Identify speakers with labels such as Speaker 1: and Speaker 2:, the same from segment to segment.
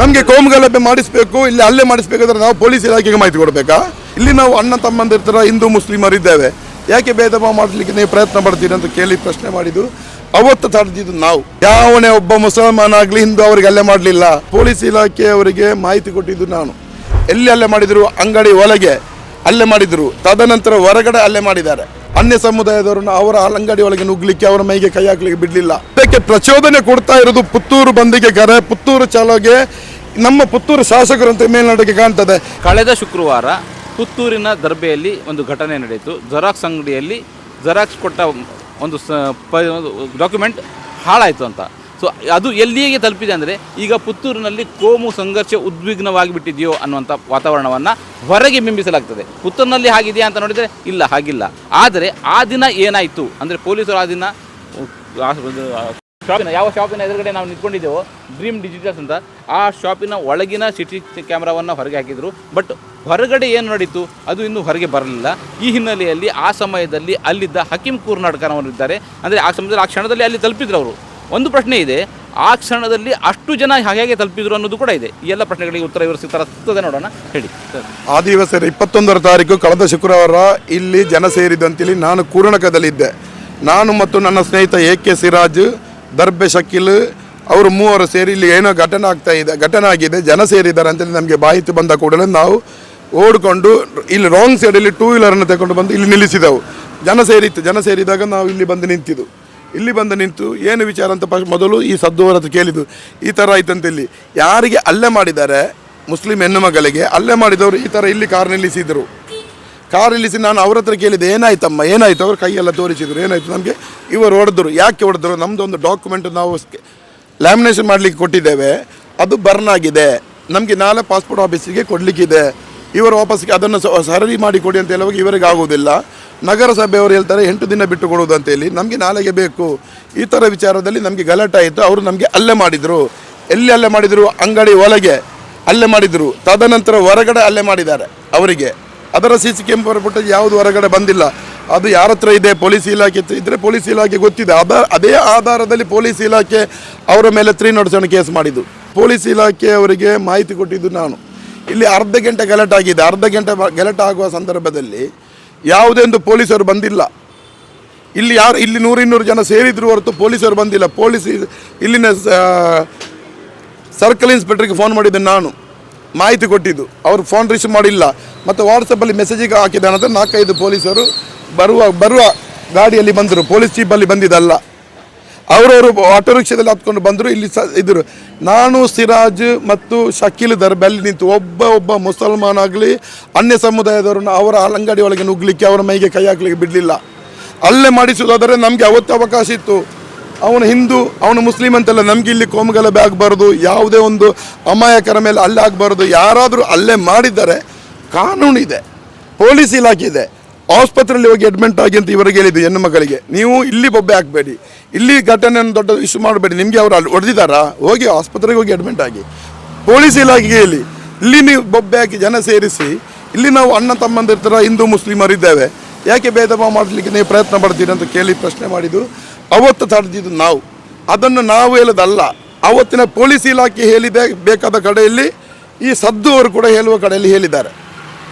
Speaker 1: ನಮಗೆ ಕೋಮುಗಲಭೆ ಮಾಡಿಸಬೇಕು, ಇಲ್ಲಿ ಹಲ್ಲೆ ಮಾಡಿಸಬೇಕಾದ್ರೆ ನಾವು ಪೊಲೀಸ್ ಇಲಾಖೆಗೆ ಮಾಹಿತಿ ಕೊಡಬೇಕಾ? ಇಲ್ಲಿ ನಾವು ಅಣ್ಣ ತಮ್ಮಂದಿರ ಥರ ಹಿಂದೂ ಮುಸ್ಲಿಮರು ಇದ್ದೇವೆ, ಯಾಕೆ ಭೇದ ಭಾವ ಮಾಡಲಿಕ್ಕೆ ನೀವು ಪ್ರಯತ್ನ ಪಡ್ತೀರಿ ಅಂತ ಕೇಳಿ ಪ್ರಶ್ನೆ ಮಾಡಿದ್ದು. ಅವತ್ತು ತಡೆದಿದ್ದು ನಾವು. ಯಾವನೇ ಒಬ್ಬ ಮುಸಲ್ಮಾನ ಆಗಲಿ ಹಿಂದೂ ಅವರಿಗೆ ಹಲ್ಲೆ ಮಾಡಲಿಲ್ಲ. ಪೊಲೀಸ್ ಇಲಾಖೆ ಅವರಿಗೆ ಮಾಹಿತಿ ಕೊಟ್ಟಿದ್ದು ನಾನು. ಎಲ್ಲಿ ಹಲ್ಲೆ ಮಾಡಿದ್ರು? ಅಂಗಡಿ ಒಳಗೆ ಹಲ್ಲೆ ಮಾಡಿದ್ರು, ತದನಂತರ ಹೊರಗಡೆ ಹಲ್ಲೆ ಮಾಡಿದ್ದಾರೆ. ಅನ್ಯ ಸಮುದಾಯದವರನ್ನು ಅವರ ಅಂಗಡಿ ಒಳಗೆ ನುಗ್ಲಿಕ್ಕೆ, ಅವರ ಮೈಗೆ ಕೈ ಹಾಕ್ಲಿಕ್ಕೆ ಬಿಡಲಿಲ್ಲ. ಅದಕ್ಕೆ ಪ್ರಚೋದನೆ ಕೊಡ್ತಾ ಇರೋದು ಪುತ್ತೂರು ಬಂದಿಗೆ ಕರೆ, ಪುತ್ತೂರು ಚಾಲೋಗೆ ನಮ್ಮ ಪುತ್ತೂರು ಶಾಸಕರು ಅಂತ ಮೇಲ್ನೋಟಕ್ಕೆ ಕಾಣ್ತದೆ.
Speaker 2: ಕಳೆದ ಶುಕ್ರವಾರ ಪುತ್ತೂರಿನ ದರ್ಬೆಯಲ್ಲಿ ಒಂದು ಘಟನೆ ನಡೆಯಿತು. ಜೆರಾಕ್ಸ್ ಅಂಗಡಿಯಲ್ಲಿ ಜೆರಾಕ್ಸ್ ಕೊಟ್ಟ ಒಂದು ಡಾಕ್ಯುಮೆಂಟ್ ಹಾಳಾಯಿತು ಅಂತ. ಸೊ ಅದು ಎಲ್ಲಿಗೆ ತಲುಪಿದೆ ಅಂದರೆ, ಈಗ ಪುತ್ತೂರಿನಲ್ಲಿ ಕೋಮು ಸಂಘರ್ಷ ಉದ್ವಿಗ್ನವಾಗಿ ಬಿಟ್ಟಿದೆಯೋ ಅನ್ನುವಂಥ ವಾತಾವರಣವನ್ನು ಹೊರಗೆ ಬಿಂಬಿಸಲಾಗ್ತದೆ. ಪುತ್ತೂರಿನಲ್ಲಿ ಹಾಗಿದೆಯಾ ಅಂತ ನೋಡಿದರೆ ಇಲ್ಲ, ಹಾಗಿಲ್ಲ. ಆದರೆ ಆ ದಿನ ಏನಾಯಿತು ಅಂದರೆ, ಪೊಲೀಸರು ಆ ದಿನ ಶಾಪಿನ ಯಾವ ಶಾಪಿನ ಎದುರುಗಡೆ ನಾವು ನಿಂತ್ಕೊಂಡಿದ್ದೇವೋ, ಡ್ರೀಮ್ ಡಿಜಿಟಲ್ಸ್ ಅಂತ, ಆ ಶಾಪಿನ ಒಳಗಿನ ಸಿಟಿ ಕ್ಯಾಮ್ರಾವನ್ನು ಹೊರಗೆ ಹಾಕಿದರು. ಬಟ್ ಹೊರಗಡೆ ಏನು ನಡೀತು ಅದು ಇನ್ನೂ ಹೊರಗೆ ಬರಲಿಲ್ಲ. ಈ ಹಿನ್ನೆಲೆಯಲ್ಲಿ ಆ ಸಮಯದಲ್ಲಿ ಅಲ್ಲಿದ್ದ ಹಕೀಂ ಕೂರ್ನಾಟಕನವರಿದ್ದಾರೆ, ಅಂದರೆ ಆ ಸಮಯದಲ್ಲಿ ಆ ಕ್ಷಣದಲ್ಲಿ ಅಲ್ಲಿ ತಲುಪಿದ್ರು ಅವರು. ಒಂದು ಪ್ರಶ್ನೆ ಇದೆ, ಆ ಕ್ಷಣದಲ್ಲಿ ಅಷ್ಟು ಜನ ಹೇಗೆ ತಲುಪಿದ್ರು ಅನ್ನೋದು ಕೂಡ ಇದೆ. ಈ ಎಲ್ಲ ಪ್ರಶ್ನೆಗಳಿಗೆ ಉತ್ತರ ಇವರು ಸಿಗ್ತದೆ, ನೋಡೋಣ. ಹೇಳಿ.
Speaker 1: ಆ ದಿವಸ 21ರ ತಾರೀಕು ಕಳೆದ ಶುಕ್ರವಾರ ಇಲ್ಲಿ ಜನ ಸೇರಿದಂತೇಳಿ ನಾನು ಕೂರ್ಣಕದಲ್ಲಿದ್ದೆ. ನಾನು ಮತ್ತು ನನ್ನ ಸ್ನೇಹಿತ AK ಸಿರಾಜ್, ದರ್ಬೆ ಶಕೀಲ್ ಅವರು ಮೂವರು ಸೇರಿ ಇಲ್ಲಿ ಏನೋ ಘಟನೆ ಆಗಿದೆ, ಜನ ಸೇರಿದ್ದಾರೆ ಅಂತೇಳಿ ನಮಗೆ ಮಾಹಿತಿ ಬಂದ ಕೂಡಲೇ ನಾವು ಓಡಿಕೊಂಡು ಇಲ್ಲಿ ರಾಂಗ್ ಸೈಡಲ್ಲಿ 2 ವೀಲರನ್ನು ತಗೊಂಡು ಬಂದು ಇಲ್ಲಿ ನಿಲ್ಲಿಸಿದೆವು. ಜನ ಸೇರಿದಾಗ ನಾವು ಇಲ್ಲಿ ಬಂದು ನಿಂತಿದ್ದು. ಇಲ್ಲಿ ಬಂದು ನಿಂತು ಏನು ವಿಚಾರ ಅಂತ ಮೊದಲು ಈ ಸದ್ದವರ ಹತ್ರ ಕೇಳಿದ್ದು, ಈ ಥರ ಆಯ್ತಂತೇಳಿ. ಯಾರಿಗೆ ಹಲ್ಲೆ ಮಾಡಿದ್ದಾರೆ, ಮುಸ್ಲಿಂ ಹೆಣ್ಣು ಮಗಳಿಗೆ ಹಲ್ಲೆ ಮಾಡಿದವರು ಈ ಥರ ಇಲ್ಲಿ ಕಾರ್ ನಿಲ್ಲಿಸಿದರು. ಕಾರ್ ನಿಲ್ಲಿಸಿ ನಾನು ಅವ್ರ ಹತ್ರ ಕೇಳಿದೆ, ಏನಾಯ್ತಮ್ಮ ಏನಾಯಿತು? ಅವರು ಕೈಯೆಲ್ಲ ತೋರಿಸಿದರು. ಏನಾಯಿತು? ನಮಗೆ ಇವರು ಹೊಡೆದ್ರು. ಯಾಕೆ ಹೊಡೆದ್ರು? ನಮ್ಮದು ಒಂದು ಡಾಕ್ಯುಮೆಂಟ್ ನಾವು ಲ್ಯಾಮಿನೇಷನ್ ಮಾಡಲಿಕ್ಕೆ ಕೊಟ್ಟಿದ್ದೇವೆ, ಅದು ಬರ್ನ್ ಆಗಿದೆ, ನಮಗೆ ನಾಳೆ ಪಾಸ್ಪೋರ್ಟ್ ಆಫೀಸಿಗೆ ಕೊಡಲಿಕ್ಕಿದೆ, ಇವರು ವಾಪಸ್ಸಿಗೆ ಅದನ್ನು ಸರಿ ಮಾಡಿ ಕೊಡಿ ಅಂತ ಹೇಳುವಾಗ ಇವರಿಗೆ ಆಗುವುದಿಲ್ಲ. ನಗರಸಭೆಯವರು ಹೇಳ್ತಾರೆ 8 ದಿನ ಬಿಟ್ಟು ಕೊಡುವುದು ಅಂತೇಳಿ, ನಮಗೆ ನಾಳೆಗೆ ಬೇಕು. ಈ ಥರ ವಿಚಾರದಲ್ಲಿ ನಮಗೆ ಗಲಾಟೆ ಆಯಿತು. ಅವರು ನಮಗೆ ಹಲ್ಲೆ ಮಾಡಿದರು. ಎಲ್ಲಿ ಹಲ್ಲೆ ಮಾಡಿದರು? ಅಂಗಡಿ ಒಳಗೆ ಹಲ್ಲೆ ಮಾಡಿದರು, ತದನಂತರ ಹೊರಗಡೆ ಹಲ್ಲೆ ಮಾಡಿದ್ದಾರೆ ಅವರಿಗೆ. ಅದರ CC ಕ್ಯಾಮೆರಾ ಫುಟೇಜ್ ಯಾವುದು ಹೊರಗಡೆ ಬಂದಿಲ್ಲ. ಅದು ಯಾರ ಹತ್ರ ಇದೆ? ಪೊಲೀಸ್ ಇಲಾಖೆ ಇದ್ದರೆ ಪೊಲೀಸ್ ಇಲಾಖೆ ಗೊತ್ತಿದೆ. ಅದೇ ಆಧಾರದಲ್ಲಿ ಪೊಲೀಸ್ ಇಲಾಖೆ ಅವರ ಮೇಲೆ 307 ಕೇಸ್ ಮಾಡಿದ್ದು. ಪೊಲೀಸ್ ಇಲಾಖೆ ಅವರಿಗೆ ಮಾಹಿತಿ ಕೊಟ್ಟಿದ್ದು ನಾನು. ಇಲ್ಲಿ ಅರ್ಧ ಗಂಟೆ ಗಲಾಟೆ ಆಗಿದೆ. ಅರ್ಧ ಗಂಟೆ ಗಲಾಟೆ ಆಗುವ ಸಂದರ್ಭದಲ್ಲಿ ಯಾವುದೇ ಒಂದು ಪೊಲೀಸರು ಬಂದಿಲ್ಲ. ಇಲ್ಲಿ 100-200 ಜನ ಸೇರಿದ್ರು ಹೊರತು ಪೊಲೀಸರು ಬಂದಿಲ್ಲ. ಇಲ್ಲಿನ ಸರ್ಕಲ್ ಇನ್ಸ್ಪೆಕ್ಟರ್ಗೆ ಫೋನ್ ಮಾಡಿದ್ದೆ ನಾನು, ಮಾಹಿತಿ ಕೊಟ್ಟಿದ್ದು. ಅವರು ಫೋನ್ ರಿಸೀವ್ ಮಾಡಿಲ್ಲ. ಮತ್ತು ವಾಟ್ಸಪ್ಪಲ್ಲಿ ಮೆಸೇಜಿಗೆ ಹಾಕಿದ ನಂತರ 4-5 ಪೊಲೀಸರು ಬರುವ ಗಾಡಿಯಲ್ಲಿ ಬಂದರು. ಪೊಲೀಸ್ ಜೀಪಲ್ಲಿ ಬಂದಿದ್ದಲ್ಲ, ಅವರವರು ಆಟೋ ರಿಕ್ಷಾದಲ್ಲಿ ಹತ್ಕೊಂಡು ಬಂದರು. ಇಲ್ಲಿ ಇದ್ದರು. ನಾನು ಸಿರಾಜ್ ಮತ್ತು ಶಕೀಲ್ ದರ್ಬೆಯಲ್ಲಿ ನಿಂತು ಒಬ್ಬ ಮುಸಲ್ಮಾನ ಆಗಲಿ ಅನ್ಯ ಸಮುದಾಯದವರನ್ನು ಅವರ ಅಂಗಡಿ ಒಳಗೆ ನುಗ್ಲಿಕ್ಕೆ, ಅವರ ಮೈಗೆ ಕೈ ಹಾಕ್ಲಿಕ್ಕೆ ಬಿಡಲಿಲ್ಲ. ಹಲ್ಲೆ ಮಾಡಿಸೋದಾದರೆ ನಮಗೆ ಅವತ್ತು ಅವಕಾಶ ಇತ್ತು. ಅವನು ಹಿಂದೂ, ಅವನು ಮುಸ್ಲಿಂ ಅಂತೆಲ್ಲ ನಮಗೆ ಇಲ್ಲಿ ಕೋಮುಗಲಭೆ ಆಗಬಾರ್ದು, ಯಾವುದೇ ಒಂದು ಅಮಾಯಕರ ಮೇಲೆ ಹಲ್ಲೆ ಆಗಬಾರ್ದು. ಯಾರಾದರೂ ಹಲ್ಲೆ ಮಾಡಿದ್ದಾರೆ ಕಾನೂನಿದೆ, ಪೊಲೀಸ್ ಇಲಾಖೆ ಇದೆ. ಆಸ್ಪತ್ರೆಯಲ್ಲಿ ಹೋಗಿ ಅಡ್ಮಿಟ್ ಆಗಿ ಅಂತ ಇವರಿಗೆ ಹೇಳಿದ್ದು ಹೆಣ್ಣು ಮಕ್ಕಳಿಗೆ, ನೀವು ಇಲ್ಲಿ ಬೊಬ್ಬೆ ಹಾಕಬೇಡಿ, ಇಲ್ಲಿ ಘಟನೆಯನ್ನು ದೊಡ್ಡ ಇಶ್ಯೂ ಮಾಡಬೇಡಿ, ನಿಮಗೆ ಅವರು ಅಲ್ಲಿ ಹೊಡೆದಿದ್ದಾರಾ, ಹೋಗಿ ಆಸ್ಪತ್ರೆಗೆ ಹೋಗಿ ಅಡ್ಮಿಟ್ ಆಗಿ. ಪೊಲೀಸ್ ಇಲಾಖೆಗೆ ಹೇಳಿ, ಇಲ್ಲಿ ನೀವು ಬೊಬ್ಬೆ ಹಾಕಿ ಜನ ಸೇರಿಸಿ, ಇಲ್ಲಿ ನಾವು ಅಣ್ಣ ತಮ್ಮಂದಿರ ಥರ ಹಿಂದೂ ಮುಸ್ಲಿಮರು ಇದ್ದೇವೆ, ಯಾಕೆ ಭೇದ ಭಾವ ಮಾಡಲಿಕ್ಕೆ ನೀವು ಪ್ರಯತ್ನ ಪಡ್ತೀರಿ ಅಂತ ಕೇಳಿ ಪ್ರಶ್ನೆ ಮಾಡಿದ್ದು. ಅವತ್ತು ತಡೆದಿದ್ದು ನಾವು. ಅದನ್ನು ನಾವು ಹೇಳೋದಲ್ಲ, ಅವತ್ತಿನ ಪೊಲೀಸ್ ಇಲಾಖೆ ಹೇಳಿದೆ. ಬೇಕಾದ ಕಡೆಯಲ್ಲಿ ಈ ಸದ್ದು ಅವರು ಕೂಡ ಹೇಳುವ ಕಡೆಯಲ್ಲಿ ಹೇಳಿದ್ದಾರೆ.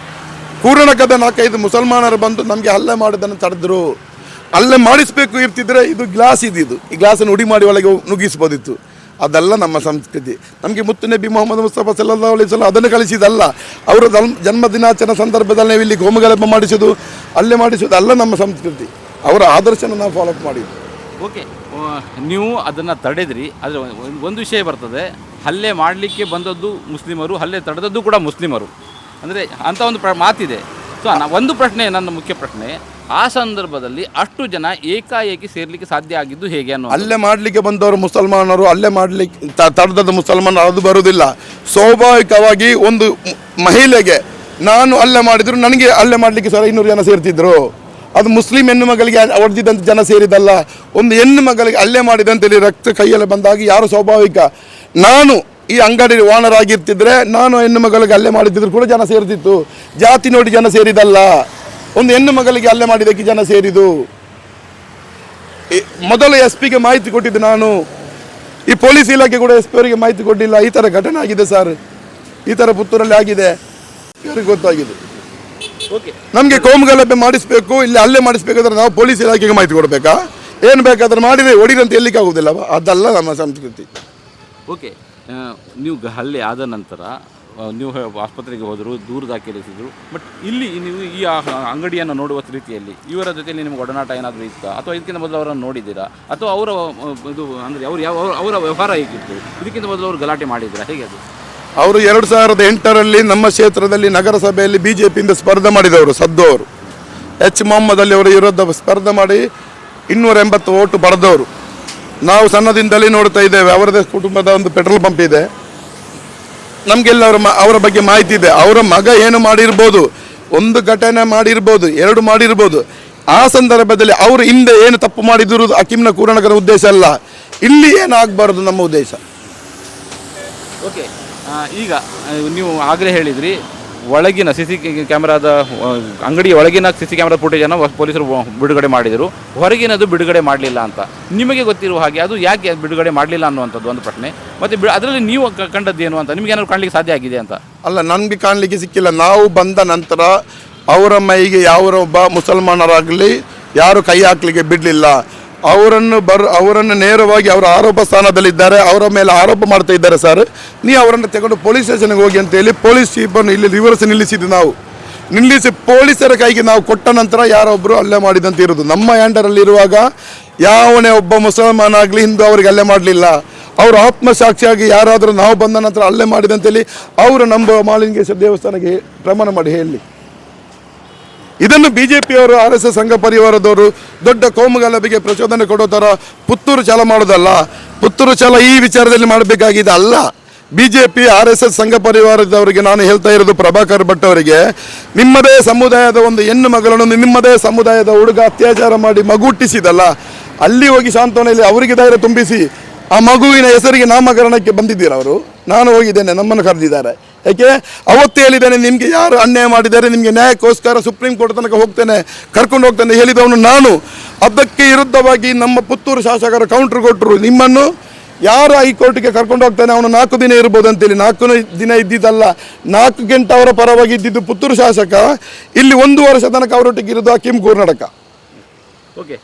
Speaker 1: ಕೂರ್ಣಕದ 4-5 ಮುಸಲ್ಮಾನರು ಬಂದು ನಮಗೆ ಹಲ್ಲೆ ಮಾಡೋದನ್ನು ತಡೆದ್ರು. ಹಲ್ಲೆ ಮಾಡಿಸಬೇಕು ಇರ್ತಿದ್ರೆ ಇದು ಗ್ಲಾಸ್ ಇದ್ದಿದ್ದು, ಈ ಗ್ಲಾಸನ್ನು ಉಡಿ ಮಾಡಿ ಒಳಗೆ ನುಗ್ಗಿಸ್ಬೋದಿತ್ತು. ಅದೆಲ್ಲ ನಮ್ಮ ಸಂಸ್ಕೃತಿ. ನಮಗೆ ಮುತ್ತು ನಬಿ ಮೊಹಮ್ಮದ್ ಮುಸ್ತಫಾ ಸಲ್ಲಲ್ಲಾಹು ಅಲೈಹಿ ವಸಲ್ಲಂ ಅದನ್ನು ಕಲಿಸಿದಲ್ಲ. ಅವರ ಜನ್ಮ ದಿನಾಚರಣೆ ಸಂದರ್ಭದಲ್ಲಿ ನಾವು ಇಲ್ಲಿ ಗೋಮಗಲಭೆ ಮಾಡಿಸೋದು, ಹಲ್ಲೆ ಮಾಡಿಸೋದು ಅಲ್ಲ ನಮ್ಮ ಸಂಸ್ಕೃತಿ. ಅವರ ಆದರ್ಶನ ನಾವು ಫಾಲೋ ಅಪ್ ಮಾಡಿದ್ವಿ.
Speaker 2: ಓಕೆ, ನೀವು ಅದನ್ನು ತಡೆದ್ರಿ. ಆದರೆ ಒಂದು ವಿಷಯ ಬರ್ತದೆ, ಹಲ್ಲೆ ಮಾಡಲಿಕ್ಕೆ ಬಂದದ್ದು ಮುಸ್ಲಿಮರು, ಹಲ್ಲೆ ತಡೆದದ್ದು ಕೂಡ ಮುಸ್ಲಿಮರು, ಅಂದರೆ ಅಂಥ ಒಂದು ಮಾತಿದೆ. ಸೊ ಒಂದು ಪ್ರಶ್ನೆ, ನನ್ನ ಮುಖ್ಯ ಪ್ರಶ್ನೆ, ಆ ಸಂದರ್ಭದಲ್ಲಿ ಅಷ್ಟು ಜನ ಏಕಾಏಕಿ ಸೇರ್ಲಿಕ್ಕೆ ಸಾಧ್ಯ ಆಗಿದ್ದು ಹೇಗೆ ಅನ್ನೋ?
Speaker 1: ಹಲ್ಲೆ ಮಾಡಲಿಕ್ಕೆ ಬಂದವರು ಮುಸಲ್ಮಾನರು, ಹಲ್ಲೆ ಮಾಡಲಿಕ್ಕೆ ತಡೆದ ಮುಸಲ್ಮಾನರು, ಅದು ಬರುವುದಿಲ್ಲ. ಸ್ವಾಭಾವಿಕವಾಗಿ ಒಂದು ಮಹಿಳೆಗೆ ನಾನು ಹಲ್ಲೆ ಮಾಡಿದ್ರು, ನನಗೆ ಹಲ್ಲೆ ಮಾಡಲಿಕ್ಕೆ 200 ಜನ ಸೇರ್ತಿದ್ರು. ಅದು ಮುಸ್ಲಿಂ ಹೆಣ್ಣು ಮಗಳಿಗೆ ಹೊಡೆದಿದ್ದಂಥ ಜನ ಸೇರಿದಲ್ಲ. ಒಂದು ಹೆಣ್ಣು ಮಗಳಿಗೆ ಹಲ್ಲೆ ಮಾಡಿದಂತೇಳಿ ರಕ್ತ ಕೈಯಲ್ಲಿ ಬಂದಾಗ ಯಾರು ಸ್ವಾಭಾವಿಕ, ನಾನು ಈ ಅಂಗಡಿ ಓನರ್ ಆಗಿರ್ತಿದ್ರೆ ನಾನು ಹೆಣ್ಣು ಮಗಳಿಗೆ ಹಲ್ಲೆ ಮಾಡಿದ್ರು ಕೂಡ ಜನ ಸೇರ್ತಿತ್ತು. ಜಾತಿ ನೋಡಿ ಜನ ಸೇರಿದಲ್ಲ, ಒಂದು ಹೆಣ್ಣು ಮಗಳಿಗೆ ಹಲ್ಲೆ ಮಾಡಿದ್ದಕ್ಕೆ ಜನ ಸೇರಿದು. ಮೊದಲು SP ಗೆ ಮಾಹಿತಿ ಕೊಟ್ಟಿದ್ದು ನಾನು. ಈ ಪೊಲೀಸ್ ಇಲಾಖೆ ಕೂಡ ಎಸ್ ಪಿ ಅವರಿಗೆ ಮಾಹಿತಿ ಕೊಟ್ಟಿಲ್ಲ, ಈ ಥರ ಘಟನೆ ಆಗಿದೆ ಸರ್, ಈ ಥರ ಪುತ್ತೂರಲ್ಲಿ ಆಗಿದೆ, ಇವರಿಗೆ ಗೊತ್ತಾಗಿದೆ.
Speaker 2: ಓಕೆ,
Speaker 1: ನಮಗೆ ಕೋಮುಗಲಭೆ ಮಾಡಿಸ್ಬೇಕು, ಇಲ್ಲಿ ಅಲ್ಲೇ ಮಾಡಿಸ್ಬೇಕಾದ್ರೆ ನಾವು ಪೊಲೀಸ್ ಇಲಾಖೆಗೆ ಮಾಹಿತಿ ಕೊಡಬೇಕಾ? ಏನು ಬೇಕಾದ್ರೆ ಮಾಡಿದ್ರೆ ಹೊಡಿದಂತ ಎಲ್ಲಿಗೆ ಆಗುದಿಲ್ಲ, ಅದಲ್ಲ ನಮ್ಮ ಸಂಸ್ಕೃತಿ.
Speaker 2: ಓಕೆ, ನೀವು ಹಲ್ಲೆ ಆದ ನಂತರ ನೀವು ಆಸ್ಪತ್ರೆಗೆ ಹೋದರು, ದೂರು ದಾಖಲಿಸಿದ್ರು. ಬಟ್ ಇಲ್ಲಿ ನೀವು ಈ ಅಂಗಡಿಯನ್ನು ನೋಡುವ ರೀತಿಯಲ್ಲಿ ಇವರ ಜೊತೆಯಲ್ಲಿ ನಿಮ್ಗೆ ಒಡನಾಟ ಏನಾದರೂ ಇತ್ತಾ, ಅಥವಾ ಇದಕ್ಕಿಂತ ಮೊದಲು ಅವರನ್ನು ನೋಡಿದ್ದೀರಾ, ಅಥವಾ ಅವರ ಇದು ಅಂದರೆ ಅವರು ಯಾವ ಅವರ ವ್ಯವಹಾರ ಹೇಗಿತ್ತು, ಇದಕ್ಕಿಂತ ಮೊದಲು ಅವರು ಗಲಾಟೆ ಮಾಡಿದ್ದೀರಾ, ಹೇಗೆ ಅದು?
Speaker 1: ಅವರು 2008ರಲ್ಲಿ ನಮ್ಮ ಕ್ಷೇತ್ರದಲ್ಲಿ ನಗರಸಭೆಯಲ್ಲಿ BJPಯಿಂದ ಸ್ಪರ್ಧೆ ಮಾಡಿದವರು, ಸದ್ದು ಅವರು H. ಮೊಹಮ್ಮದ್ ಅಲಿ ಅವರ ವಿರುದ್ಧ ಸ್ಪರ್ಧೆ ಮಾಡಿ 280 ಓಟು ಪಡೆದವರು. ನಾವು ಸಣ್ಣದಿಂದಲೇ ನೋಡ್ತಾ ಇದ್ದೇವೆ, ಅವರದೇ ಕುಟುಂಬದ ಒಂದು ಪೆಟ್ರೋಲ್ ಪಂಪ್ ಇದೆ, ನಮಗೆಲ್ಲ ಅವರ ಬಗ್ಗೆ ಮಾಹಿತಿ ಇದೆ. ಅವರ ಮಗ ಏನು ಮಾಡಿರ್ಬೋದು, ಒಂದು ಘಟನೆ ಮಾಡಿರ್ಬೋದು, 2 ಮಾಡಿರ್ಬೋದು. ಆ ಸಂದರ್ಭದಲ್ಲಿ ಅವರು ಹಿಂದೆ ಏನು ತಪ್ಪು ಮಾಡಿದ್ರು ಹಕೀಮ್ನ ಕೂರಣಕರ ಉದ್ದೇಶ ಅಲ್ಲ, ಇಲ್ಲಿ ಏನಾಗಬಾರ್ದು ನಮ್ಮ ಉದ್ದೇಶ.
Speaker 2: ಓಕೆ, ಈಗ ನೀವು ಆಗಲೇ ಹೇಳಿದ್ರಿ ಒಳಗಿನ CC ಕ್ಯಾಮ್ರಾದ ಅಂಗಡಿಯ ಒಳಗಿನ CC ಕ್ಯಾಮ್ರಾ ಫುಟೇಜನ್ನು ಪೊಲೀಸರು ಬಿಡುಗಡೆ ಮಾಡಿದರು, ಹೊರಗಿನದು ಬಿಡುಗಡೆ ಮಾಡಲಿಲ್ಲ ಅಂತ ನಿಮಗೆ ಗೊತ್ತಿರುವ ಹಾಗೆ ಅದು ಯಾಕೆ ಬಿಡುಗಡೆ ಮಾಡಲಿಲ್ಲ ಅನ್ನುವಂಥದ್ದು ಒಂದು ಪ್ರಶ್ನೆ. ಮತ್ತು ಅದರಲ್ಲಿ ನೀವು ಕಂಡದ್ದೇನು ಅಂತ ನಿಮಗೆ ಏನಾದ್ರು ಕಾಣಲಿಕ್ಕೆ ಸಾಧ್ಯ ಆಗಿದೆ ಅಂತ?
Speaker 1: ಅಲ್ಲ, ನನಗೆ ಕಾಣಲಿಕ್ಕೆ ಸಿಕ್ಕಿಲ್ಲ. ನಾವು ಬಂದ ನಂತರ ಅವರ ಮೈಗೆ ಯಾವರೊಬ್ಬ ಮುಸಲ್ಮಾನರಾಗಲಿ ಯಾರು ಕೈ ಹಾಕಲಿಕ್ಕೆ ಬಿಡಲಿಲ್ಲ. ಅವರನ್ನು ನೇರವಾಗಿ ಅವರ ಆರೋಪ ಸ್ಥಾನದಲ್ಲಿದ್ದಾರೆ, ಅವರ ಮೇಲೆ ಆರೋಪ ಮಾಡ್ತಾ ಇದ್ದಾರೆ. ಸರ್, ನೀವು ಅವರನ್ನು ತಗೊಂಡು ಪೊಲೀಸ್ ಸ್ಟೇಷನ್ಗೆ ಹೋಗಿ ಅಂತೇಳಿ ಪೊಲೀಸ್ ಚೀಫನ್ನು ಇಲ್ಲಿ ರಿವರ್ಸ್ ನಿಲ್ಲಿಸಿದ್ದು ನಾವು. ನಿಲ್ಲಿಸಿ ಪೊಲೀಸರ ಕೈಗೆ ನಾವು ಕೊಟ್ಟ ನಂತರ ಯಾರೊಬ್ಬರು ಹಲ್ಲೆ ಮಾಡಿದಂತ ಇರೋದು. ನಮ್ಮ ಹ್ಯಾಂಡರಲ್ಲಿರುವಾಗ ಯಾವನೇ ಒಬ್ಬ ಮುಸಲ್ಮಾನ ಆಗಲಿ ಹಿಂದೂ ಅವರಿಗೆ ಹಲ್ಲೆ ಮಾಡಲಿಲ್ಲ. ಅವರು ಆತ್ಮಸಾಕ್ಷಿಯಾಗಿ ಯಾರಾದರೂ ನಾವು ಬಂದ ನಂತರ ಹಲ್ಲೆ ಮಾಡಿದಂತೇಳಿ ಅವರು ನಂಬುವ ಮಹಾಲಿಂಗೇಶ್ವರ ದೇವಸ್ಥಾನಕ್ಕೆ ಪ್ರಮಾಣ ಮಾಡಿ ಹೇಳಿ. ಇದನ್ನು BJPಯವರು RSS ಸಂಘ ಪರಿವಾರದವರು ದೊಡ್ಡ ಕೋಮುಗಲಭೆಗೆ ಪ್ರಚೋದನೆ ಕೊಡೋ ಥರ ಪುತ್ತೂರು ಚಾಲ ಮಾಡೋದಲ್ಲ. ಪುತ್ತೂರು ಚಾಲ ಈ ವಿಚಾರದಲ್ಲಿ ಮಾಡಬೇಕಾಗಿದೆ ಅಲ್ಲ. BJP RSS ಸಂಘ ಪರಿವಾರದವರಿಗೆ ನಾನು ಹೇಳ್ತಾ ಇರೋದು, ಪ್ರಭಾಕರ್ ಭಟ್ ಅವರಿಗೆ, ನಿಮ್ಮದೇ ಸಮುದಾಯದ ಒಂದು ಹೆಣ್ಣು ಮಗಳನ್ನು ನಿಮ್ಮದೇ ಸಮುದಾಯದ ಹುಡುಗ ಅತ್ಯಾಚಾರ ಮಾಡಿ ಮಗು ಹುಟ್ಟಿಸಿದಲ್ಲ, ಅಲ್ಲಿ ಹೋಗಿ ಸಾಂತ್ವನೆಯಲ್ಲಿ ಅವರಿಗೆ ಧೈರ್ಯ ತುಂಬಿಸಿ ಆ ಮಗುವಿನ ಹೆಸರಿಗೆ ನಾಮಕರಣಕ್ಕೆ ಬಂದಿದ್ದೀರ ಅವರು. ನಾನು ಹೋಗಿದ್ದೇನೆ, ನಮ್ಮನ್ನು ಕರೆದಿದ್ದಾರೆ. ಯಾಕೆ ಅವತ್ತು ಹೇಳಿದ್ದೇನೆ, ನಿಮಗೆ ಯಾರು ಅನ್ಯಾಯ ಮಾಡಿದ್ದಾರೆ ನಿಮಗೆ ನ್ಯಾಯಕ್ಕೋಸ್ಕರ ಸುಪ್ರೀಂ ಕೋರ್ಟ್ ತನಕ ಹೋಗ್ತೇನೆ, ಕರ್ಕೊಂಡು ಹೋಗ್ತೇನೆ ಹೇಳಿದವನು ನಾನು. ಅದಕ್ಕೆ ವಿರುದ್ಧವಾಗಿ ನಮ್ಮ ಪುತ್ತೂರು ಶಾಸಕರು ಕೌಂಟ್ರ್ ಕೊಟ್ಟರು, ನಿಮ್ಮನ್ನು ಯಾರು ಹೈಕೋರ್ಟ್ಗೆ ಕರ್ಕೊಂಡು ಹೋಗ್ತಾನೆ ಅವನು 4 ದಿನ ಇರ್ಬೋದು ಅಂತೇಳಿ. 4 ದಿನ ಇದ್ದಿದ್ದಲ್ಲ, 4 ಗಂಟೆ ಅವರ ಪರವಾಗಿ ಇದ್ದಿದ್ದು ಪುತ್ತೂರು ಶಾಸಕ. ಇಲ್ಲಿ 1 ವರ್ಷ ತನಕ ಅವರೊಟ್ಟಿಗೆ ಇರೋದು ಹಕೀಮ್ ಕೂರ್ನಾಟಕ.
Speaker 2: ಓಕೆ,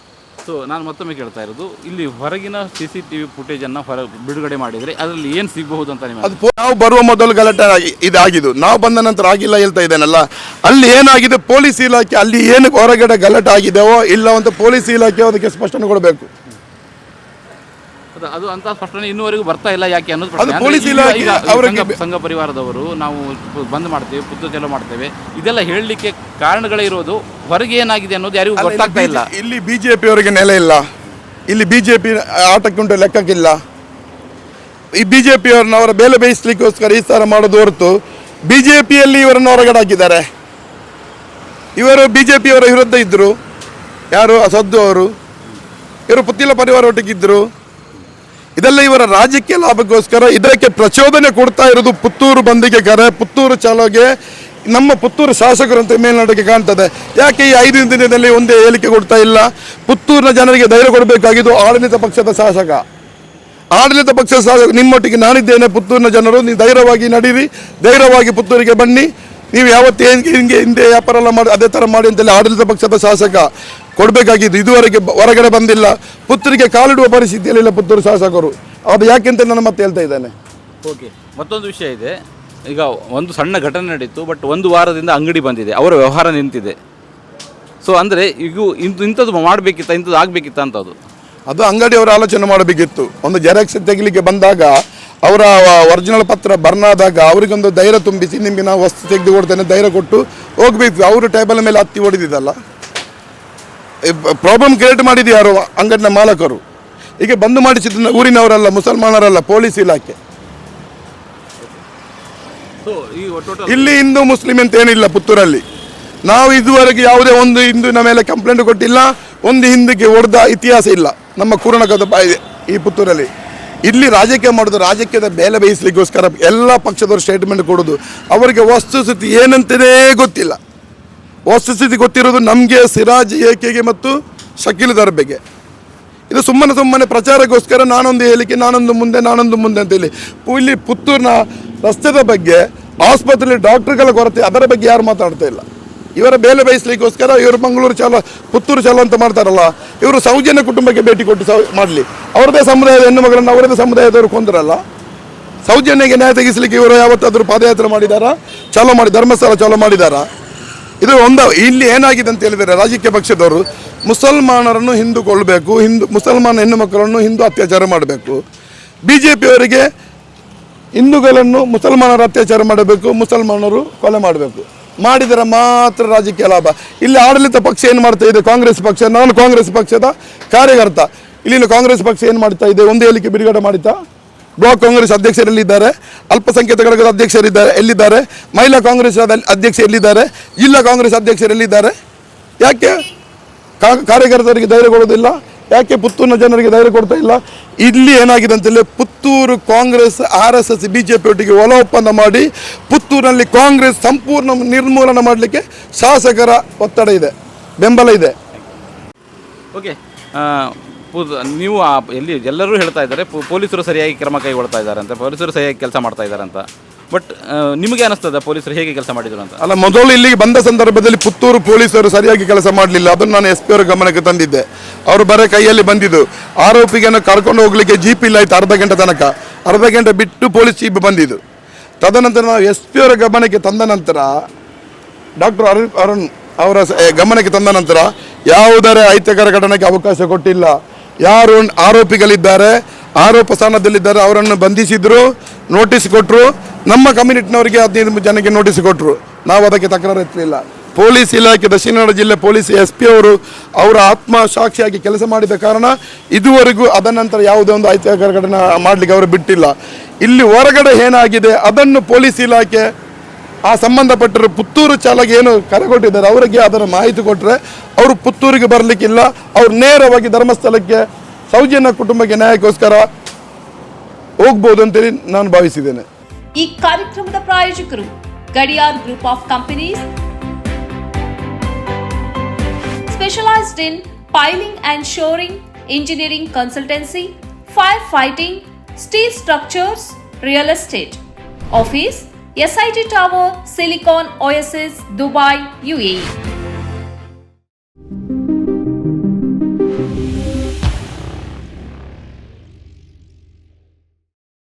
Speaker 2: ಸೊ ನಾನು ಮತ್ತೊಮ್ಮೆ ಕೇಳ್ತಾ ಇರೋದು, ಇಲ್ಲಿ ಹೊರಗಿನ CCTV ಫುಟೇಜನ್ನು ಬಿಡುಗಡೆ ಮಾಡಿದರೆ ಅದರಲ್ಲಿ ಏನು ಸಿಗಬಹುದು ಅಂತ ನಿಮಗೆ?
Speaker 1: ಅದು ನಾವು ಬರುವ ಮೊದಲು ಗಲಾಟೆ ಇದಾಗಿದ್ದು, ನಾವು ಬಂದ ನಂತರ ಆಗಿಲ್ಲ ಹೇಳ್ತಾ ಇದ್ದೇನಲ್ಲ. ಅಲ್ಲಿ ಏನಾಗಿದೆ ಪೊಲೀಸ್ ಇಲಾಖೆ, ಅಲ್ಲಿ ಏನು ಹೊರಗಡೆ ಗಲಾಟೆ ಆಗಿದೆಯೋ ಇಲ್ಲ ಅಂತ ಪೊಲೀಸ್ ಇಲಾಖೆ ಅದಕ್ಕೆ ಸ್ಪಷ್ಟನೆ ಕೊಡಬೇಕು.
Speaker 2: ಅದು ಅಂತ ಸ್ಪಷ್ಟನೆ ಇನ್ನೂವರೆಗೂ ಬರ್ತಾ ಇಲ್ಲ, ಯಾಕೆ ಅನ್ನೋದು
Speaker 1: ಅದು ಪೊಲೀಸ್ ಇಲಾಖೆ ಅವರಿಗೆ
Speaker 2: ಸಂಘ ಪರಿವಾರದವರು ನಾವು ಬಂದ್ ಮಾಡ್ತೇವೆ, ಪುತ್ತೂರು ಚಲೋ ಮಾಡ್ತೇವೆ, ಇದೆಲ್ಲ ಹೇಳಲಿಕ್ಕೆ ಕಾರಣಗಳೇ ಇರೋದು. ಹೊರಗೆ ಏನಾಗಿದೆ ಅನ್ನೋದು ಯಾರಿಗೂ ಗೊತ್ತಾಗ್ತಾ ಇಲ್ಲ.
Speaker 1: ಇಲ್ಲಿ BJPಯವರಿಗೆ ನೆಲೆ ಇಲ್ಲ, ಇಲ್ಲಿ BJP ಆಟಕ್ಕುಂಟು ಲೆಕ್ಕಕ್ಕಿಲ್ಲ. ಈ BJPಯವರನ್ನ ಅವರ ಬೇಲೆ ಬೇಯಿಸ್ಲಿಕ್ಕೋಸ್ಕರ ಈ ಥರ ಮಾಡೋದು ಹೊರತು BJPಯಲ್ಲಿ ಇವರನ್ನು ಹೊರಗಡೆ ಹಾಕಿದ್ದಾರೆ. ಇವರು BJPಯವರ ವಿರುದ್ಧ ಇದ್ದರು, ಯಾರು ಸದ್ದು ಅವರು, ಇವರು ಪುತ್ತಿಲ ಪರಿವಾರ ಒಟ್ಟಿಗಿದ್ದರು. ಇದೆಲ್ಲ ಇವರ ರಾಜಕೀಯ ಲಾಭಕ್ಕೋಸ್ಕರ ಇದಕ್ಕೆ ಪ್ರಚೋದನೆ ಕೊಡ್ತಾ ಇರೋದು ಪುತ್ತೂರು ಬಂದಿಗೆ ಕರೆ, ಪುತ್ತೂರು ಚಾಲೋಗೆ ನಮ್ಮ ಪುತ್ತೂರು ಶಾಸಕರು ಅಂತ ಮೇಲ್ನೋಟಕ್ಕೆ ಕಾಣ್ತದೆ. ಯಾಕೆ ಈ 5 ದಿನದಲ್ಲಿ ಒಂದೇ ಹೇಳಿಕೆ ಕೊಡ್ತಾ ಇಲ್ಲ? ಪುತ್ತೂರಿನ ಜನರಿಗೆ ಧೈರ್ಯ ಕೊಡಬೇಕಾಗಿದ್ದು ಆಡಳಿತ ಪಕ್ಷದ ಶಾಸಕ. ಆಡಳಿತ ಪಕ್ಷದ ಶಾಸಕ ನಿಮ್ಮೊಟ್ಟಿಗೆ ನಾನಿದ್ದೇನೆ, ಪುತ್ತೂರಿನ ಜನರು ನೀವು ಧೈರ್ಯವಾಗಿ ನಡೀರಿ, ಧೈರ್ಯವಾಗಿ ಪುತ್ತೂರಿಗೆ ಬನ್ನಿ, ನೀವು ಯಾವತ್ತೇ ಹಿಂಗೆ ಹಿಂದೆ ವ್ಯಾಪಾರ ಎಲ್ಲ ಮಾಡಿ ಅದೇ ಥರ ಮಾಡಿ ಅಂತೇಳಿ ಆಡಳಿತ ಪಕ್ಷದ ಶಾಸಕ ಕೊಡಬೇಕಾಗಿದ್ದು. ಇದುವರೆಗೆ ಹೊರಗಡೆ ಬಂದಿಲ್ಲ, ಪುತ್ತೂರಿಗೆ ಕಾಲಿಡುವ ಪರಿಸ್ಥಿತಿಯಲ್ಲಿಲ್ಲ ಪುತ್ತೂರು ಶಾಸಕರು. ಅದು ಯಾಕೆಂತ ನಾನು ಮತ್ತೆ ಹೇಳ್ತಾ ಇದ್ದೇನೆ.
Speaker 2: ಓಕೆ, ಮತ್ತೊಂದು ವಿಷಯ ಇದೆ. ಈಗ ಒಂದು ಸಣ್ಣ ಘಟನೆ ನಡೀತು, ಬಟ್ 1 ವಾರದಿಂದ ಅಂಗಡಿ ಬಂದಿದೆ, ಅವರ ವ್ಯವಹಾರ ನಿಂತಿದೆ. ಸೊ ಅಂದರೆ ಈಗ ಇಂಥದ್ದು ಮಾಡಬೇಕಿತ್ತ, ಇಂಥದ್ದು ಆಗಬೇಕಿತ್ತ ಅಂತದ್ದು
Speaker 1: ಅದು ಅಂಗಡಿಯವರ ಆಲೋಚನೆ ಮಾಡಬೇಕಿತ್ತು. ಒಂದು ಜೆರಾಕ್ಸ್ ತೆಗಿಲಿಕ್ಕೆ ಬಂದಾಗ ಅವರ ಒರಿಜಿನಲ್ ಪತ್ರ ಬರ್ನಾದಾಗ ಅವರಿಗೊಂದು ಧೈರ್ಯ ತುಂಬಿಸಿ ನಿಮಗೆ ನಾವು ವಸ್ತು ತೆಗೆದು ಕೊಡ್ತೇನೆ ಧೈರ್ಯ ಕೊಟ್ಟು ಹೋಗ್ಬೇಕು. ಅವರು ಟೇಬಲ್ ಮೇಲೆ ಹತ್ತಿ ಹೊಡೆದಿದ್ದಲ್ಲ, ಪ್ರಾಬ್ಲಮ್ ಕ್ರಿಯೇಟ್ ಮಾಡಿದ್ದು ಯಾರು? ಅಂಗಡಿನ ಮಾಲಕರು. ಈಗ ಬಂದು ಮಾಡಿಸಿದ ಊರಿನವರಲ್ಲ, ಮುಸಲ್ಮಾನರಲ್ಲ, ಪೊಲೀಸ್ ಇಲಾಖೆ. ಇಲ್ಲಿ ಹಿಂದೂ ಮುಸ್ಲಿಂ ಅಂತ ಏನಿಲ್ಲ ಪುತ್ತೂರಲ್ಲಿ. ನಾವು ಇದುವರೆಗೆ ಯಾವುದೇ ಒಂದು ಹಿಂದೂನ ಮೇಲೆ ಕಂಪ್ಲೇಂಟ್ ಕೊಟ್ಟಿಲ್ಲ, ಒಂದು ಹಿಂದೂಗೆ ಹೊಡೆದ ಇತಿಹಾಸ ಇಲ್ಲ ನಮ್ಮ ಕೂರ್ಣಕದ ಈ ಪುತ್ತೂರಲ್ಲಿ. ಇಲ್ಲಿ ರಾಜಕೀಯ ಮಾಡೋದು, ರಾಜಕೀಯದ ಬೇಲೆ ಬೇಯಿಸ್ಲಿಕ್ಕೋಸ್ಕರ ಎಲ್ಲ ಪಕ್ಷದವರು ಸ್ಟೇಟ್ಮೆಂಟ್ ಕೊಡೋದು. ಅವರಿಗೆ ವಸ್ತುಸ್ಥಿತಿ ಏನಂತಲೇ ಗೊತ್ತಿಲ್ಲ. ವಸ್ತುಸ್ಥಿತಿ ಗೊತ್ತಿರೋದು ನಮಗೆ ಸಿರಾಜ್ ಏಕೆಗೆ ಮತ್ತು ಶಕೀಲ್ ದರ್ಬೆಗೆ. ಇದು ಸುಮ್ಮನೆ ಪ್ರಚಾರಕ್ಕೋಸ್ಕರ ನಾನೊಂದು ಹೇಳಿಕೆ, ನಾನೊಂದು ಮುಂದೆ ಅಂತೇಳಿ. ಇಲ್ಲಿ ಪುತ್ತೂರಿನ ರಸ್ತೆದ ಬಗ್ಗೆ, ಆಸ್ಪತ್ರೆಯಲ್ಲಿ ಡಾಕ್ಟರ್ಗಳ ಕೊರತೆ, ಅದರ ಬಗ್ಗೆ ಯಾರು ಮಾತಾಡ್ತಾ ಇಲ್ಲ. ಇವರ ಬೇಲೆ ಬಯಸಲಿಕ್ಕೋಸ್ಕರ ಇವರು ಪುತ್ತೂರು ಚಾಲು ಅಂತ ಮಾಡ್ತಾರಲ್ಲ, ಇವರು ಸೌಜನ್ಯ ಕುಟುಂಬಕ್ಕೆ ಭೇಟಿ ಕೊಟ್ಟು ಮಾಡಲಿ. ಅವರದೇ ಸಮುದಾಯದ ಹೆಣ್ಣು ಮಗಳನ್ನು ಅವರದೇ ಸಮುದಾಯದವರು ಕೊಂದರಲ್ಲ. ಸೌಜನ್ಯಗೆ ನ್ಯಾಯ ತೆಗಿಸಲಿಕ್ಕೆ ಇವರು ಯಾವತ್ತಾದರೂ ಪಾದಯಾತ್ರೆ ಮಾಡಿದಾರಾ, ಧರ್ಮಸ್ಥಳ ಚಾಲೂ ಮಾಡಿದಾರಾ? ಇದು ಇಲ್ಲಿ ಏನಾಗಿದೆ ಅಂತ ಹೇಳಿದರೆ, ರಾಜಕೀಯ ಪಕ್ಷದವರು ಮುಸಲ್ಮಾನರನ್ನು ಹಿಂದುಕೊಳ್ಬೇಕು, ಮುಸಲ್ಮಾನ ಹೆಣ್ಣು ಮಕ್ಕಳನ್ನು ಹಿಂದೂ ಅತ್ಯಾಚಾರ ಮಾಡಬೇಕು. BJP-ಅವರಿಗೆ ಹಿಂದೂಗಳನ್ನು ಮುಸಲ್ಮಾನರ ಅತ್ಯಾಚಾರ ಮಾಡಬೇಕು, ಮುಸಲ್ಮಾನರು ಕೊಲೆ ಮಾಡಬೇಕು. ಮಾಡಿದರೆ ಮಾತ್ರ ರಾಜಕೀಯ ಲಾಭ. ಇಲ್ಲಿ ಆಡಳಿತ ಪಕ್ಷ ಏನು ಮಾಡ್ತಾ ಇದೆ? ಕಾಂಗ್ರೆಸ್ ಪಕ್ಷ. ನಾನು ಕಾಂಗ್ರೆಸ್ ಪಕ್ಷದ ಕಾರ್ಯಕರ್ತ. ಇಲ್ಲಿನ ಕಾಂಗ್ರೆಸ್ ಪಕ್ಷ ಏನು ಮಾಡ್ತಾ ಇದೆ? ಒಂದು ಹೇಳಿಕೆ ಬಿಡುಗಡೆ ಮಾಡಿತಾ? ಬ್ಲಾಕ್ ಕಾಂಗ್ರೆಸ್ ಅಧ್ಯಕ್ಷರೆಲ್ಲಿದ್ದಾರೆ? ಅಲ್ಪಸಂಖ್ಯಾತ ಘಟಕದ ಅಧ್ಯಕ್ಷರಿದ್ದಾರೆ ಎಲ್ಲಿದ್ದಾರೆ? ಮಹಿಳಾ ಕಾಂಗ್ರೆಸ್ ಅಧ್ಯಕ್ಷ ಎಲ್ಲಿದ್ದಾರೆ? ಜಿಲ್ಲಾ ಕಾಂಗ್ರೆಸ್ ಅಧ್ಯಕ್ಷರೆಲ್ಲಿದ್ದಾರೆ? ಯಾಕೆ ಕಾರ್ಯಕರ್ತರಿಗೆ ಧೈರ್ಯ ಕೊಡೋದಿಲ್ಲ? ಯಾಕೆ ಪುತ್ತೂರಿನ ಜನರಿಗೆ ಧೈರ್ಯ ಕೊಡ್ತಾ ಇಲ್ಲ? ಇಲ್ಲಿ ಏನಾಗಿದೆ ಅಂತೇಳಿ, ಪುತ್ತೂರು ಕಾಂಗ್ರೆಸ್ RSS BJP ಒಟ್ಟಿಗೆ ಒಳ ಒಪ್ಪಂದ ಮಾಡಿ ಪುತ್ತೂರಿನಲ್ಲಿ ಕಾಂಗ್ರೆಸ್ ಸಂಪೂರ್ಣ ನಿರ್ಮೂಲನೆ ಮಾಡಲಿಕ್ಕೆ ಶಾಸಕರ ಒತ್ತಡ ಇದೆ, ಬೆಂಬಲ ಇದೆ.
Speaker 2: ಓಕೆ, ನೀವು ಎಲ್ಲರೂ ಹೇಳ್ತಾ ಇದ್ದಾರೆ ಪೊಲೀಸರು ಸರಿಯಾಗಿ ಕ್ರಮ ಕೈಗೊಳ್ತಾ ಇದ್ದಾರೆ ಅಂತ, ಪೊಲೀಸರು ಸರಿಯಾಗಿ ಕೆಲಸ ಮಾಡ್ತಾ ಇದ್ದಾರೆ ಅಂತ. ಬಟ್ ನಿಮಗೆ ಅನಿಸ್ತದೆ ಪೊಲೀಸರು ಹೇಗೆ ಕೆಲಸ ಮಾಡಿದ್ರು ಅಂತ?
Speaker 1: ಅಲ್ಲ, ಮೊದಲು ಇಲ್ಲಿಗೆ ಬಂದ ಸಂದರ್ಭದಲ್ಲಿ ಪುತ್ತೂರು ಪೊಲೀಸರು ಸರಿಯಾಗಿ ಕೆಲಸ ಮಾಡಲಿಲ್ಲ. ಅದನ್ನು ನಾನು SP ಅವರ ಗಮನಕ್ಕೆ ತಂದಿದ್ದೆ. ಅವರು ಬರೀ ಕೈಯಲ್ಲಿ ಬಂದಿದ್ದು. ಆರೋಪಿಯನ್ನು ಕರ್ಕೊಂಡು ಹೋಗ್ಲಿಕ್ಕೆ ಜೀಪ್ ಇಲ್ಲ ಆಯ್ತು ಅರ್ಧ ಗಂಟೆ ತನಕ. ಅರ್ಧ ಗಂಟೆ ಬಿಟ್ಟು ಪೊಲೀಸ್ ಜೀಪ್ ಬಂದಿದ್ದು. ತದನಂತರ ನಾವು SP ಅವರ ಗಮನಕ್ಕೆ ತಂದ ನಂತರ, ಡಾಕ್ಟರ್ ಅರುಣ್ ಅವರ ಗಮನಕ್ಕೆ ತಂದ ನಂತರ ಯಾವುದರ ಅಹಿತಕರ ಘಟನೆಗೆ ಅವಕಾಶ ಕೊಟ್ಟಿಲ್ಲ. ಯಾರು ಆರೋಪಿಗಳಿದ್ದಾರೆ, ಆರೋಪ ಸ್ಥಾನದಲ್ಲಿದ್ದಾರೆ, ಅವರನ್ನು ಬಂಧಿಸಿದ್ರು, ನೋಟಿಸ್ ಕೊಟ್ಟರು. ನಮ್ಮ ಕಮ್ಯುನಿಟಿನವರಿಗೆ 15 ಜನಕ್ಕೆ ನೋಟಿಸ್ ಕೊಟ್ಟರು. ನಾವು ಅದಕ್ಕೆ ತಕರಾರು ಎತ್ತಲಿಲ್ಲ. ಪೊಲೀಸ್ ಇಲಾಖೆ, ದಕ್ಷಿಣ ಕನ್ನಡ ಜಿಲ್ಲೆ ಪೊಲೀಸ್ SP ಅವರು ಅವರ ಆತ್ಮಸಾಕ್ಷಿಯಾಗಿ ಕೆಲಸ ಮಾಡಿದ ಕಾರಣ ಇದುವರೆಗೂ ಅದರ ನಂತರ ಯಾವುದೇ ಒಂದು ಅಹಿತಕರ ಘಟನೆ ಮಾಡಲಿಕ್ಕೆ ಅವರು ಬಿಟ್ಟಿಲ್ಲ. ಇಲ್ಲಿ ಹೊರಗಡೆ ಏನಾಗಿದೆ ಅದನ್ನು ಪೊಲೀಸ್ ಇಲಾಖೆ ಆ ಸಂಬಂಧಪಟ್ಟರು ಪುತ್ತೂರು ಚಾಲಕ ಏನು ಕರೆ ಕೊಟ್ಟಿದ್ದಾರೆ ಅವರಿಗೆ ಅದರ ಮಾಹಿತಿ ಕೊಟ್ಟರೆ ಅವರು ಪುತ್ತೂರಿಗೆ ಬರಲಿಕ್ಕಿಲ್ಲ. ಅವರು ನೇರವಾಗಿ ಧರ್ಮಸ್ಥಳಕ್ಕೆ ಸೌಜನ್ಯ ಕುಟುಂಬಕ್ಕೆ ನ್ಯಾಯಕ್ಕೋಸ್ಕರ ಹೋಗ್ಬೋದು ಅಂತೇಳಿ ನಾನು ಭಾವಿಸಿದ್ದೇನೆ.
Speaker 3: ಈ ಕಾರ್ಯಕ್ರಮದ ಪ್ರಾಯೋಜಕರು Gadiyar group of companies, specialised in piling and shoring, engineering consultancy, firefighting, steel structures, real estate. Office, SIT Tower, Silicon Oasis, Dubai, UAE.